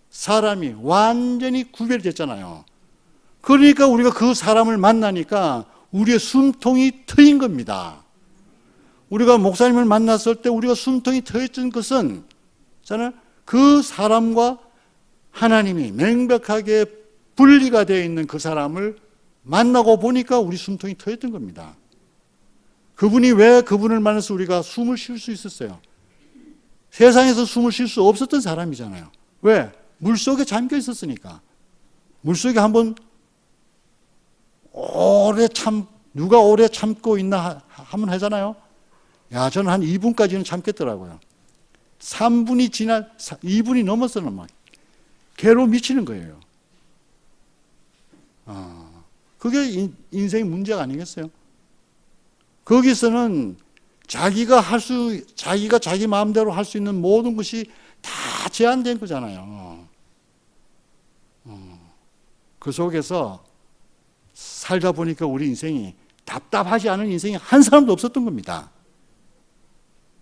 사람이 완전히 구별됐잖아요. 그러니까 우리가 그 사람을 만나니까 우리의 숨통이 트인 겁니다. 우리가 목사님을 만났을 때 우리가 숨통이 트였던 것은 저는 그 사람과 하나님이 명백하게 분리가 되어 있는 그 사람을 만나고 보니까 우리 숨통이 트였던 겁니다. 그분이 왜 그분을 만나서 우리가 숨을 쉴 수 있었어요? 세상에서 숨을 쉴 수 없었던 사람이잖아요. 왜? 물속에 잠겨 있었으니까. 물속에 한번 누가 오래 참고 있나 하면 하잖아요. 야, 저는 한 2분까지는 참겠더라고요. 2분이 넘어서는 막 괴로 미치는 거예요. 그게 인생의 문제가 아니겠어요? 거기서는 자기가 자기 마음대로 할 수 있는 모든 것이 다 제한된 거잖아요. 그 속에서 살다 보니까 우리 인생이 답답하지 않은 인생이 한 사람도 없었던 겁니다.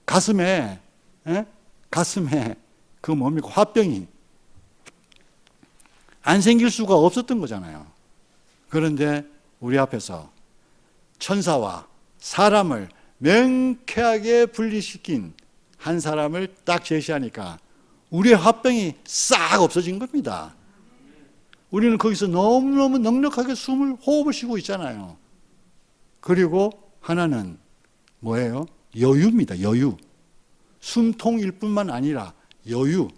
가슴에 그 뭡니까? 화병이 안 생길 수가 없었던 거잖아요. 그런데 우리 앞에서 천사와 사람을 명쾌하게 분리시킨 한 사람을 딱 제시하니까 우리의 화병이 싹 없어진 겁니다. 우리는 거기서 너무너무 넉넉하게 호흡을 쉬고 있잖아요. 그리고 하나는 뭐예요? 여유입니다. 여유. 숨통일 뿐만 아니라 여유.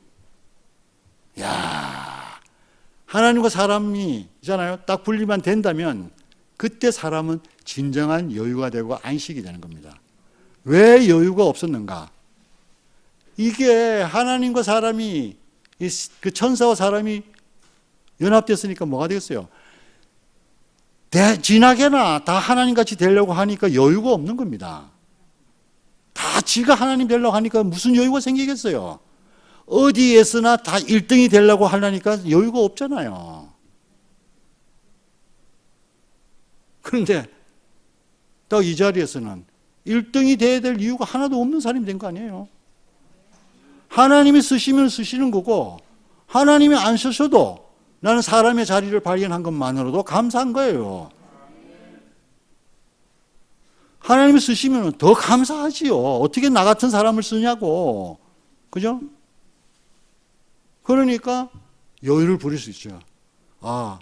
야, 하나님과 사람이 있잖아요. 딱 분리만 된다면 그때 사람은 진정한 여유가 되고 안식이 되는 겁니다. 왜 여유가 없었는가? 이게 하나님과 사람이, 그 천사와 사람이 연합됐으니까 뭐가 되겠어요? 진하게나 다 하나님같이 되려고 하니까 여유가 없는 겁니다. 다 지가 하나님 되려고 하니까 무슨 여유가 생기겠어요? 어디에서나 다 1등이 되려고 하려니까 여유가 없잖아요. 그런데 딱 이 자리에서는 1등이 돼야 될 이유가 하나도 없는 사람이 된 거 아니에요? 하나님이 쓰시면 쓰시는 거고 하나님이 안 쓰셔도 나는 사람의 자리를 발견한 것만으로도 감사한 거예요. 하나님이 쓰시면 더 감사하지요. 어떻게 나 같은 사람을 쓰냐고. 그죠? 그러니까 여유를 부릴 수 있죠. 아,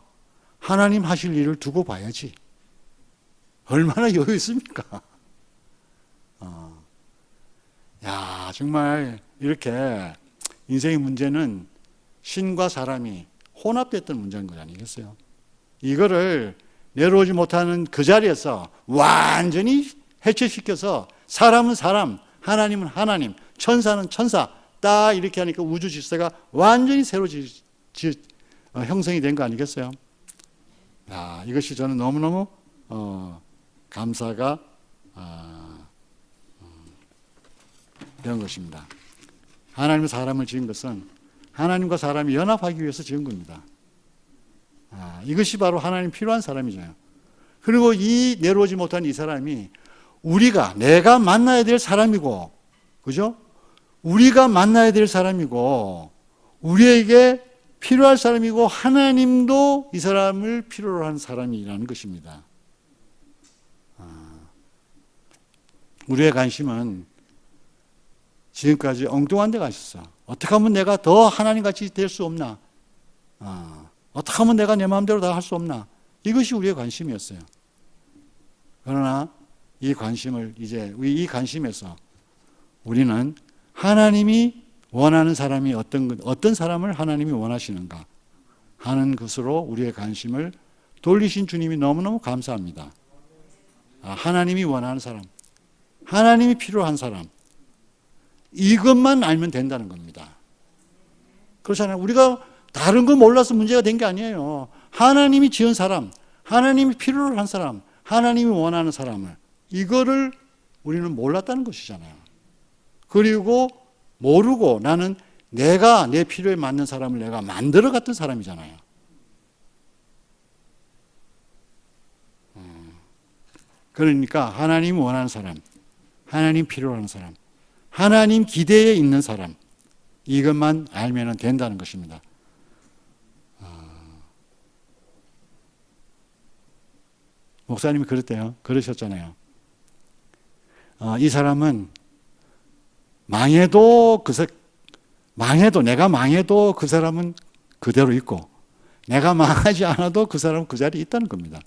하나님 하실 일을 두고 봐야지. 얼마나 여유 있습니까? 야, 정말 이렇게 인생의 문제는 신과 사람이 혼합됐던 문제인 것 아니겠어요? 이거를 내려오지 못하는 그 자리에서 완전히 해체시켜서 사람은 사람, 하나님은 하나님, 천사는 천사 딱 이렇게 하니까 우주 질서가 완전히 새로 형성이 된 거 아니겠어요? 야, 이것이 저는 너무너무 감사가 되는 것입니다. 하나님이 사람을 지은 것은 하나님과 사람이 연합하기 위해서 지은 겁니다. 이것이 바로 하나님 필요한 사람이잖아요. 그리고 이 내려오지 못한 이 사람이 내가 만나야 될 사람이고, 그죠? 우리가 만나야 될 사람이고, 우리에게 필요할 사람이고, 하나님도 이 사람을 필요로 하는 사람이라는 것입니다. 우리의 관심은 지금까지 엉뚱한 데 가 있었어. 어떻게 하면 내가 더 하나님같이 될 수 없나? 어떻게 하면 내가 내 마음대로 다 할 수 없나? 이것이 우리의 관심이었어요. 그러나 이 관심에서 우리는 하나님이 원하는 사람이 어떤 사람을 하나님이 원하시는가 하는 것으로 우리의 관심을 돌리신 주님이 너무너무 감사합니다. 하나님이 원하는 사람, 하나님이 필요한 사람, 이것만 알면 된다는 겁니다. 그렇잖아요. 우리가 다른 거 몰라서 문제가 된 게 아니에요. 하나님이 지은 사람, 하나님이 필요로 한 사람, 하나님이 원하는 사람을, 이거를 우리는 몰랐다는 것이잖아요. 그리고 모르고 나는 내가 내 필요에 맞는 사람을 내가 만들어 갔던 사람이잖아요. 그러니까 하나님 원하는 사람, 하나님 필요로 하는 사람, 하나님 기대에 있는 사람, 이것만 알면 된다는 것입니다. 목사님이 그러셨잖아요. 이 사람은 내가 망해도 그 사람은 그대로 있고, 내가 망하지 않아도 그 사람은 그 자리에 있다는 겁니다.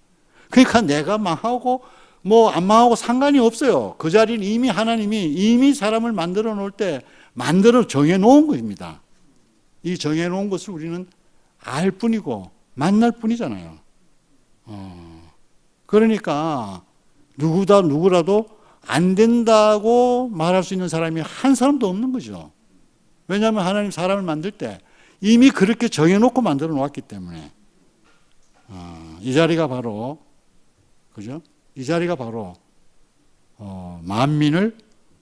그러니까 내가 망하고 안 망하고 상관이 없어요. 그 자리는 이미 사람을 만들어 놓을 때 만들어 정해 놓은 것입니다. 이 정해 놓은 것을 우리는 알 뿐이고 만날 뿐이잖아요. 그러니까 누구라도 안 된다고 말할 수 있는 사람이 한 사람도 없는 거죠. 왜냐하면 하나님 사람을 만들 때 이미 그렇게 정해놓고 만들어 놓았기 때문에. 이 자리가 바로, 그죠? 이 자리가 바로 만민을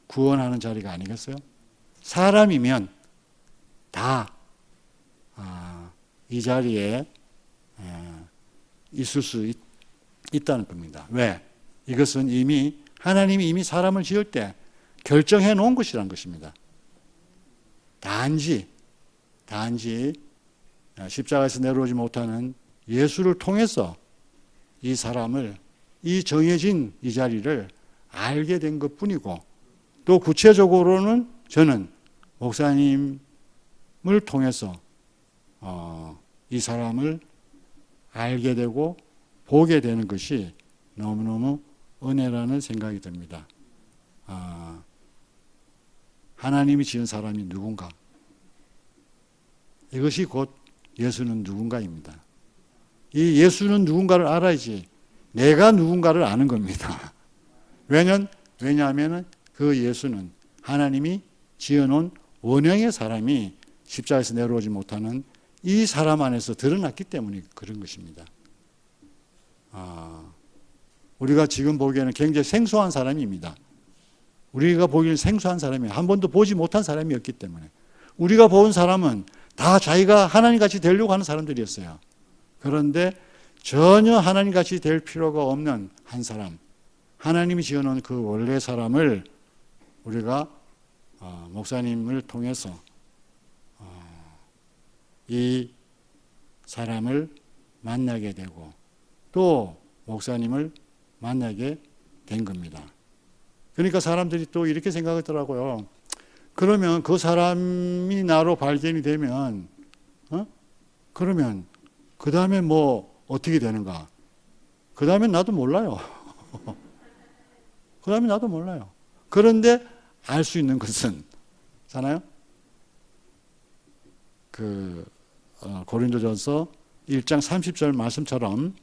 구원하는 자리가 아니겠어요? 사람이면 다 이 자리에 있을 수 있다는 겁니다. 왜? 이것은 하나님이 이미 사람을 지을 때 결정해 놓은 것이라는 것입니다. 단지 십자가에서 내려오지 못하는 예수를 통해서 이 사람을, 이 정해진 이 자리를 알게 된 것뿐이고, 또 구체적으로는 저는 목사님을 통해서 이 사람을 알게 되고 보게 되는 것이 너무너무 은혜라는 생각이 듭니다. 하나님이 지은 사람이 누군가? 이것이 곧 예수는 누군가입니다. 이 예수는 누군가를 알아야지 내가 누군가를 아는 겁니다. 왜냐하면 그 예수는 하나님이 지어놓은 원형의 사람이 십자가에서 내려오지 못하는 이 사람 안에서 드러났기 때문에 그런 것입니다. 우리가 지금 보기에는 굉장히 생소한 사람입니다. 우리가 보기에는 생소한 사람이 한 번도 보지 못한 사람이었기 때문에, 우리가 본 사람은 다 자기가 하나님같이 되려고 하는 사람들이었어요. 그런데 전혀 하나님같이 될 필요가 없는 한 사람, 하나님이 지어놓은 그 원래 사람을 우리가 목사님을 통해서 이 사람을 만나게 되고 또 목사님을 만나게 된 겁니다. 그러니까 사람들이 또 이렇게 생각하더라고요. 그러면 그 사람이 나로 발견이 되면 그러면 그 다음에 어떻게 되는가? 그 다음에 나도 몰라요. 그 다음에 나도 몰라요. 그런데 알 수 있는 것은 잖아요. 고린도전서 1장 30절 말씀처럼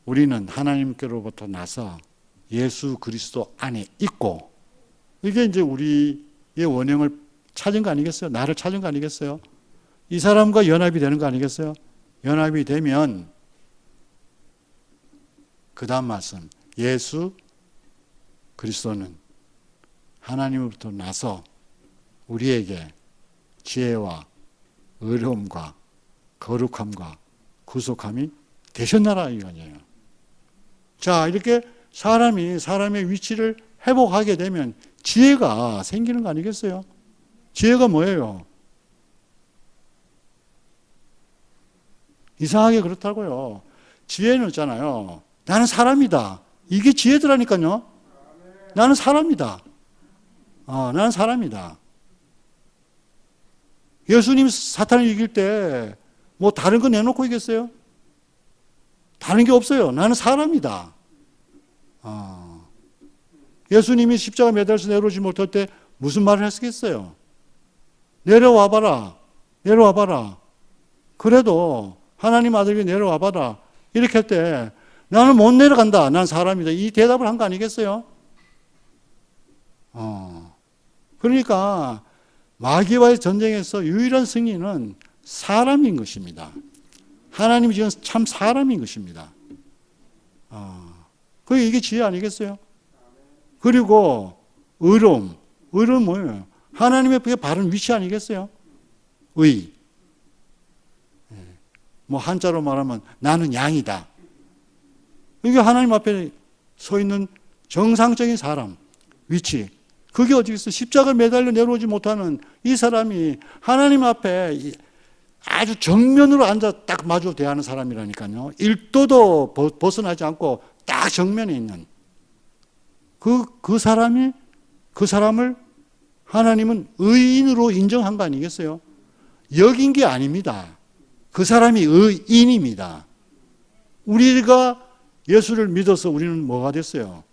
우리는 하나님께로부터 나서 예수 그리스도 안에 있고, 이게 이제 우리의 원형을 찾은 거 아니겠어요? 나를 찾은 거 아니겠어요? 이 사람과 연합이 되는 거 아니겠어요? 연합이 되면 그 다음 말씀, 예수 그리스도는 하나님으로부터 나서 우리에게 지혜와 의로움과 거룩함과 구속함이 되셨나라 이거예요. 자, 이렇게 사람이 사람의 위치를 회복하게 되면 지혜가 생기는 거 아니겠어요? 지혜가 뭐예요? 이상하게 그렇다고요. 지혜는 있잖아요. 나는 사람이다. 이게 지혜더라니까요. 나는 사람이다. 나는 사람이다. 예수님 사탄을 이길 때 뭐 다른 거 내놓고 이겼어요? 다른 게 없어요. 나는 사람이다. 예수님이 십자가 매달려서 내려오지 못할 때 무슨 말을 했겠어요? 내려와봐라. 내려와봐라. 그래도 하나님 아들이 내려와봐라. 이렇게 할 때 나는 못 내려간다. 난 사람이다. 이 대답을 한 거 아니겠어요? 그러니까 마귀와의 전쟁에서 유일한 승리는 사람인 것입니다. 하나님이 지은 참 사람인 것입니다. 그게 이게 지혜 아니겠어요? 그리고 의로움. 의로움 뭐예요? 하나님의 바른 위치 아니겠어요? 의. 뭐 한자로 말하면 나는 양이다. 이게 하나님 앞에 서 있는 정상적인 사람, 위치. 그게 어디 있어? 십자가를 매달려 내려오지 못하는 이 사람이 하나님 앞에 아주 정면으로 앉아 딱 마주 대하는 사람이라니까요. 1도도 벗어나지 않고 딱 정면에 있는 그 사람을 하나님은 의인으로 인정한 거 아니겠어요? 여긴 게 아닙니다. 그 사람이 의인입니다. 우리가 예수를 믿어서 우리는 뭐가 됐어요?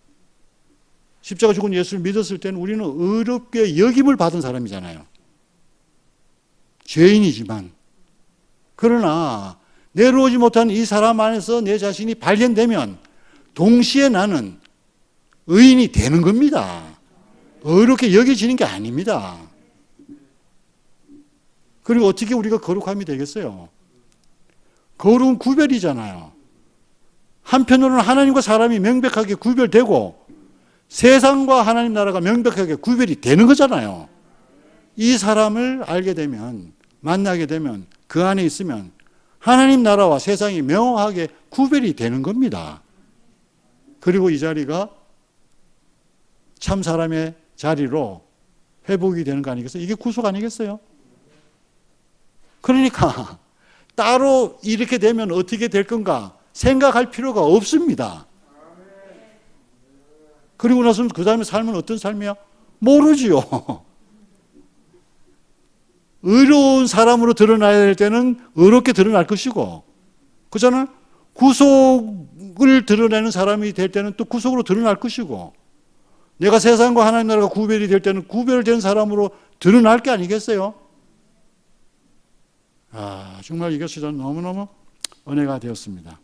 십자가 죽은 예수를 믿었을 때는 우리는 의롭게 여김을 받은 사람이잖아요. 죄인이지만. 그러나 내려오지 못한 이 사람 안에서 내 자신이 발견되면 동시에 나는 의인이 되는 겁니다. 의롭게 여겨지는 게 아닙니다. 그리고 어떻게 우리가 거룩함이 되겠어요? 거룩은 구별이잖아요. 한편으로는 하나님과 사람이 명백하게 구별되고 세상과 하나님 나라가 명백하게 구별이 되는 거잖아요. 이 사람을 알게 되면, 만나게 되면, 그 안에 있으면 하나님 나라와 세상이 명확하게 구별이 되는 겁니다. 그리고 이 자리가 참 사람의 자리로 회복이 되는 거 아니겠어요? 이게 구속 아니겠어요? 그러니까 따로 이렇게 되면 어떻게 될 건가 생각할 필요가 없습니다. 그리고 나서 그 다음에 삶은 어떤 삶이야? 모르지요. 의로운 사람으로 드러나야 될 때는 의롭게 드러날 것이고, 그잖아요? 구속을 드러내는 사람이 될 때는 또 구속으로 드러날 것이고, 내가 세상과 하나님 나라가 구별이 될 때는 구별된 사람으로 드러날 게 아니겠어요? 정말 이것이 저는 너무너무 은혜가 되었습니다.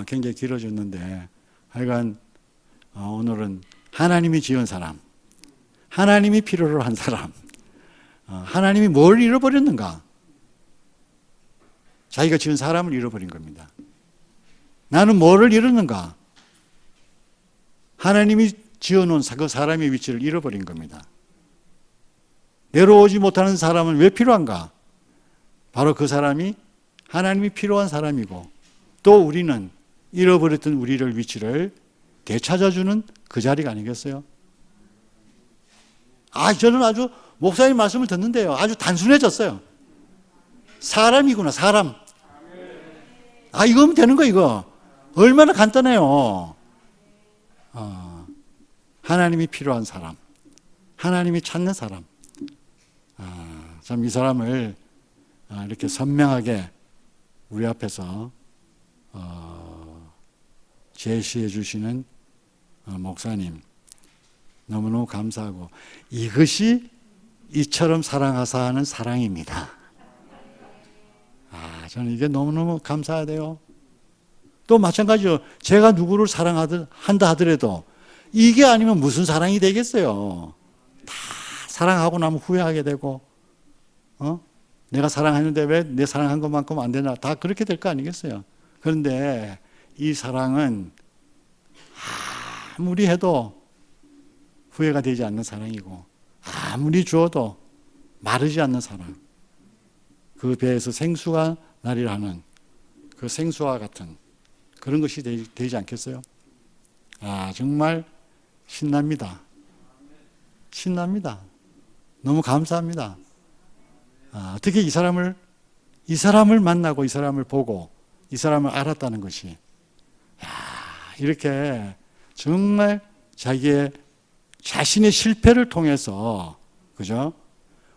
굉장히 길어졌는데, 하여간 오늘은 하나님이 지은 사람, 하나님이 필요로 한 사람, 하나님이 뭘 잃어버렸는가? 자기가 지은 사람을 잃어버린 겁니다. 나는 뭐를 잃었는가? 하나님이 지어놓은 그 사람의 위치를 잃어버린 겁니다. 내려오지 못하는 사람은 왜 필요한가? 바로 그 사람이 하나님이 필요한 사람이고, 또 우리는 잃어버렸던 우리를 위치를 되찾아주는 그 자리가 아니겠어요? 저는 아주 목사님 말씀을 듣는데요, 아주 단순해졌어요. 사람이구나, 사람. 이거면 되는 거, 이거. 얼마나 간단해요. 하나님이 필요한 사람, 하나님이 찾는 사람. 참 이 사람을 이렇게 선명하게 우리 앞에서 제시해 주시는 목사님 너무너무 감사하고, 이것이 이처럼 사랑하사 하는 사랑입니다. 저는 이게 너무너무 감사하대요. 또 마찬가지로 제가 누구를 사랑한다 하더라도 이게 아니면 무슨 사랑이 되겠어요. 다 사랑하고 나면 후회하게 되고, 내가 사랑했는데 왜 내 사랑한 것만큼 안 되나, 다 그렇게 될 거 아니겠어요. 그런데 이 사랑은 아무리 해도 후회가 되지 않는 사랑이고, 아무리 주어도 마르지 않는 사람. 그 배에서 생수가 나리라 하는 그 생수와 같은 그런 것이 되지 않겠어요? 정말 신납니다. 신납니다. 너무 감사합니다. 어떻게 이 사람을 만나고 이 사람을 보고 이 사람을 알았다는 것이 이렇게 정말 자신의 실패를 통해서 그죠?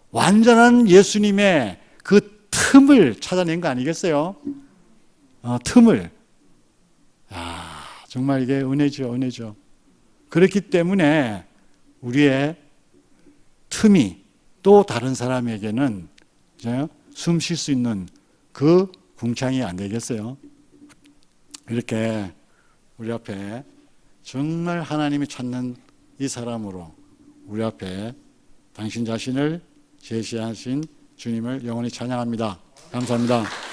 완전한 예수님의 그 틈을 찾아낸 거 아니겠어요? 틈을. 정말 이게 은혜죠, 은혜죠. 그렇기 때문에 우리의 틈이 또 다른 사람에게는 숨 쉴 수 있는 그 궁창이 안 되겠어요? 이렇게 우리 앞에 정말 하나님이 찾는 이 사람으로 우리 앞에 당신 자신을 제시하신 주님을 영원히 찬양합니다. 감사합니다.